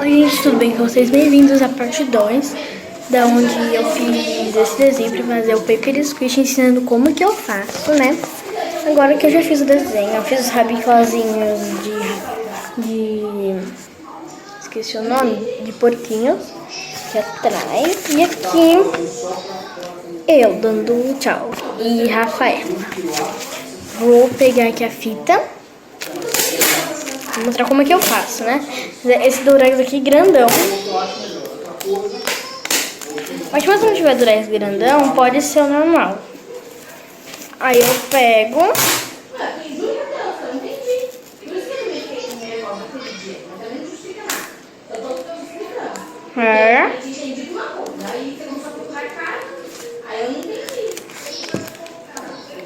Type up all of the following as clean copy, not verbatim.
Oi gente, tudo bem com vocês? Bem-vindos à parte 2, da onde eu fiz esse desenho para fazer o Paper Squish, ensinando como que eu faço, né? Agora que eu já fiz o desenho, eu fiz os rabicozinhos esqueci o nome, de porquinhos, aqui atrás, e aqui eu dando tchau, e Rafaela. Vou pegar aqui a fita. Vou mostrar como é que eu faço, né? Esse durex aqui grandão. Mas se você não tiver durex grandão, pode ser o normal. Aí eu pego.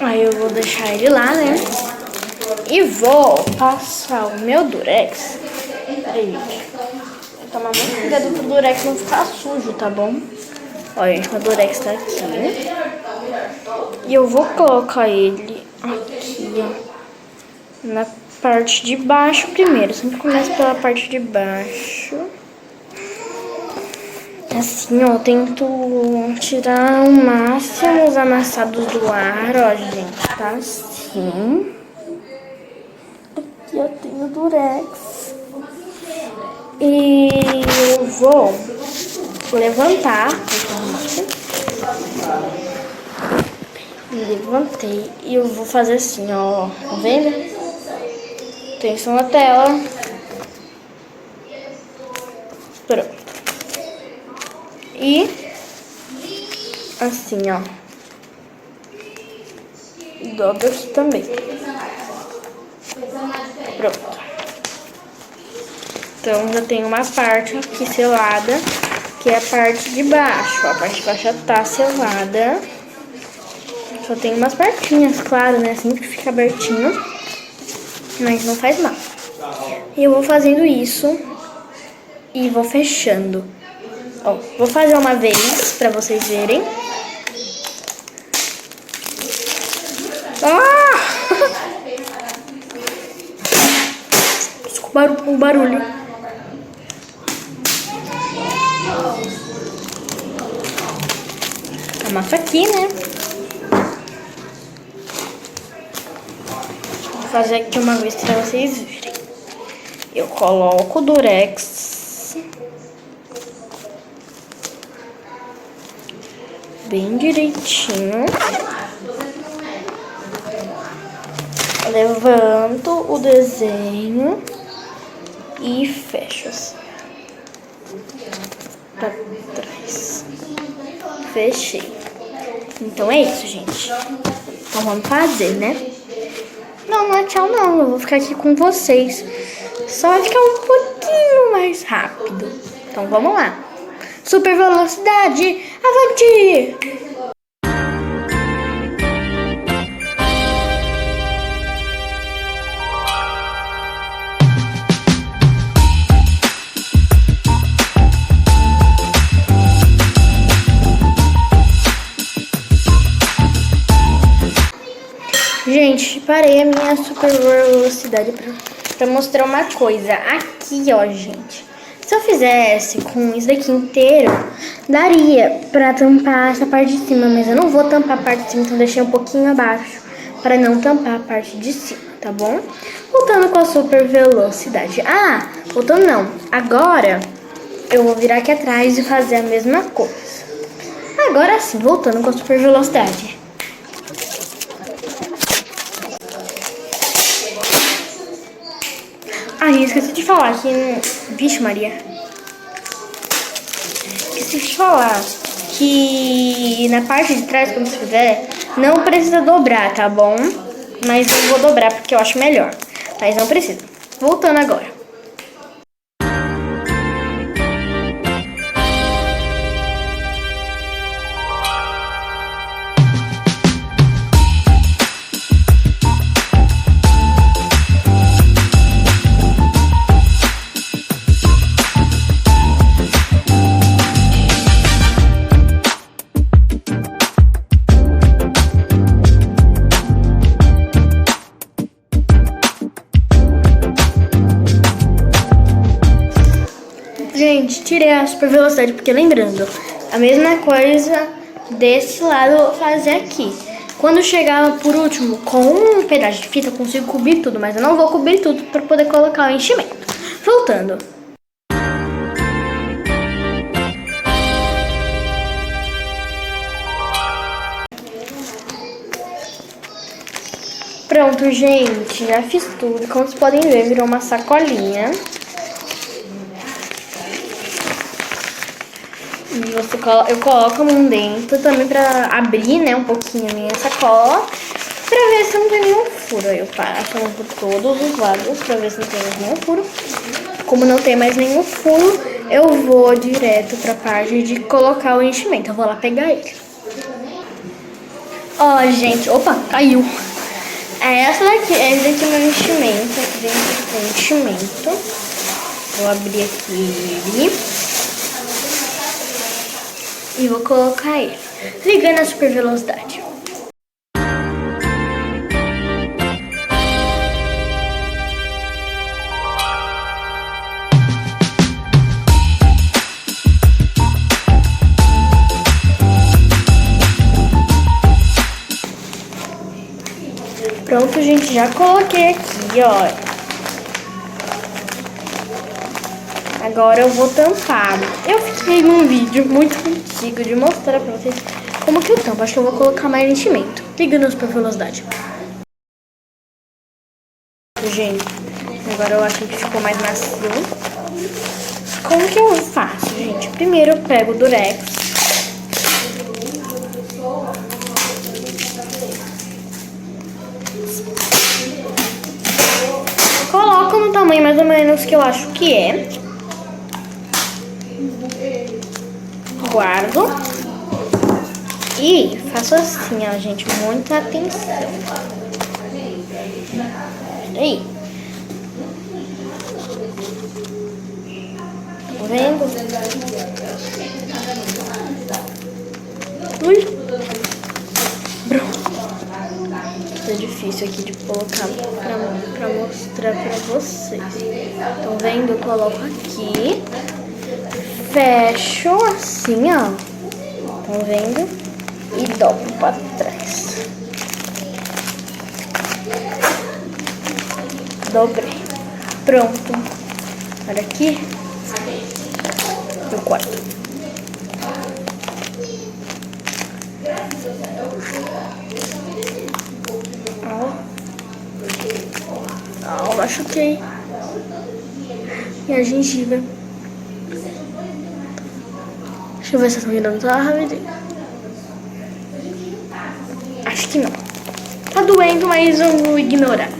Aí eu vou deixar ele lá, né? E vou passar o meu durex. Peraí, gente. Vou tomar muito cuidado pro durex não ficar sujo, tá bom? Olha, gente, meu durex tá aqui. E eu vou colocar ele aqui, ó, na parte de baixo primeiro. Sempre começo pela parte de baixo. Assim, ó, tento tirar o máximo os amassados do ar, ó, gente. Tá assim. Aqui eu tenho durex. E eu vou levantar. Levantei e eu vou fazer assim, ó. Tá vendo? Atenção na tela. Pronto. E assim, ó. Dobro aqui também. Pronto. Então já tem uma parte aqui selada, que é a parte de baixo. Ó, a parte de baixo já tá selada. Só tem umas partinhas, claro, né? Sempre fica abertinho. Mas não faz mal. E eu vou fazendo isso e vou fechando. Ó, vou fazer uma vez pra vocês verem. Ah! Desculpa o barulho. Amassa aqui, né? Vou fazer aqui uma vez pra vocês verem. Eu coloco o durex bem direitinho. Levanto o desenho e fecho assim pra trás. Fechei. Então é isso, gente. Então vamos fazer, né? Não é tchau não. Eu vou ficar aqui com vocês. Só vai ficar um pouquinho mais rápido. Então vamos lá. Super velocidade, avante! Gente, parei a minha super velocidade pra mostrar uma coisa. Aqui, ó, gente. Se eu fizesse com isso daqui inteiro, daria pra tampar essa parte de cima. Mas eu não vou tampar a parte de cima, então deixei um pouquinho abaixo pra não tampar a parte de cima, tá bom? Voltando com a super velocidade. Ah, voltando não. Agora eu vou virar aqui atrás e fazer a mesma coisa. Agora sim, voltando com a super velocidade. Ah, esqueci de falar que... Vixe, Maria. Esqueci de falar que na parte de trás, quando você fizer, não precisa dobrar, tá bom? Mas eu vou dobrar porque eu acho melhor. Mas não precisa. Voltando agora. Gente, tirei a super velocidade, porque lembrando, a mesma coisa desse lado eu vou fazer aqui. Quando chegar por último, com um pedaço de fita, eu consigo cobrir tudo, mas eu não vou cobrir tudo para poder colocar o enchimento. Voltando. Pronto, gente, já fiz tudo. Como vocês podem ver, virou uma sacolinha. E eu coloco a mão dentro também pra abrir, né, um pouquinho a minha sacola. Pra ver se não tem nenhum furo. Aí eu passo por todos os lados pra ver se não tem mais nenhum furo. Como não tem mais nenhum furo, eu vou direto pra parte de colocar o enchimento. Eu vou lá pegar ele. Ó, gente, opa, caiu. Esse daqui é meu enchimento. Aqui dentro tem enchimento. Vou abrir aqui e vou colocar ele, ligando a super velocidade. Pronto, gente, já coloquei aqui, ó. Agora eu vou tampar. Eu fiquei num vídeo muito antigo de mostrar pra vocês como que eu tampo. Acho que eu vou colocar mais enchimento, ligando a super velocidade. Gente, agora eu acho que ficou mais macio. Como que eu faço, gente? Primeiro eu pego o Durex. Coloco no tamanho mais ou menos que eu acho que é. Guardo. E faço assim, ó, gente. Muita atenção. Aí. Tá vendo? Ui. Pronto. É difícil aqui de colocar pra mostrar pra vocês. Estão vendo? Eu coloco aqui, fecho assim, ó. Estão vendo? E dobro pra trás. Dobrei. Pronto. Olha aqui. No quarto. Ó, machuquei. E a gengiva. Deixa eu ver se eu tô virando tá rapidinho. Acho que não. Tá doendo, mas eu vou ignorar.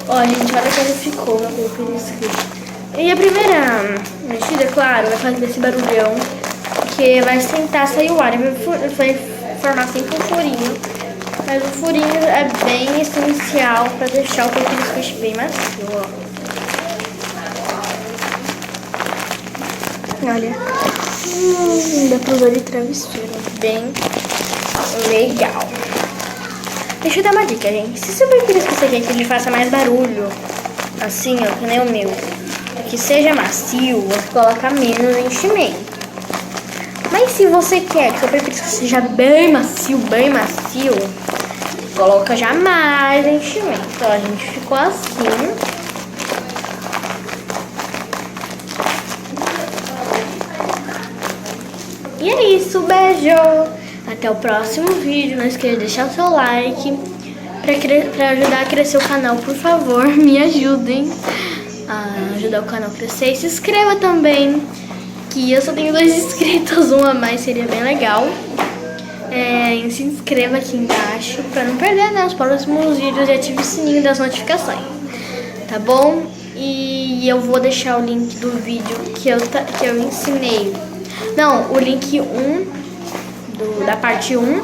Ó, gente, olha como ficou meu periscope. E a primeira mexida, claro, vai fazer esse barulhão, porque vai tentar sair o ar. Vai formar sempre um furinho. Mas o furinho é bem essencial para deixar o periscope bem macio, ó. Olha. Dá pra usar de travesseiro. Bem legal. Deixa eu dar uma dica, gente. Se seu periscope você quer que ele faça mais barulho, assim, ó, que nem o meu, que seja macio, você coloca menos enchimento. Mas se você quer que seu periscope seja bem macio, coloca já mais enchimento. Ó, a gente ficou assim. E é isso, beijo! Até o próximo vídeo. Não esqueça de deixar o seu like pra ajudar a crescer o canal, por favor. Me ajudem a ajudar o canal a crescer. E se inscreva também, que eu só tenho 2 inscritos, um a mais seria bem legal. E se inscreva aqui embaixo pra não perder, né, os próximos vídeos e ative o sininho das notificações, tá bom? E eu vou deixar o link do vídeo que eu ensinei. Não, o link 1 da parte 1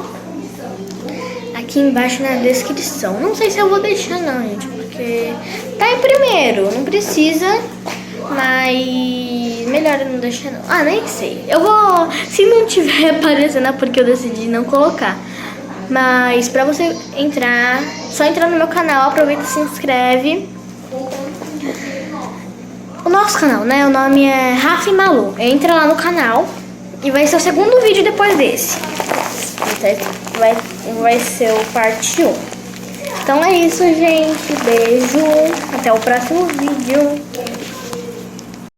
aqui embaixo na descrição. Não sei se eu vou deixar não, gente, porque tá em primeiro, não precisa, mas melhor eu não deixar não. Ah, nem sei. Eu vou, se não tiver aparecendo é porque eu decidi não colocar. Mas pra você entrar, só entrar no meu canal, aproveita e se inscreve. o nosso canal, né? O nome é Rafa e Malu. Entra lá no canal e vai ser o segundo vídeo depois desse. Vai ser o parte 1. Então é isso, gente. Beijo. Até o próximo vídeo.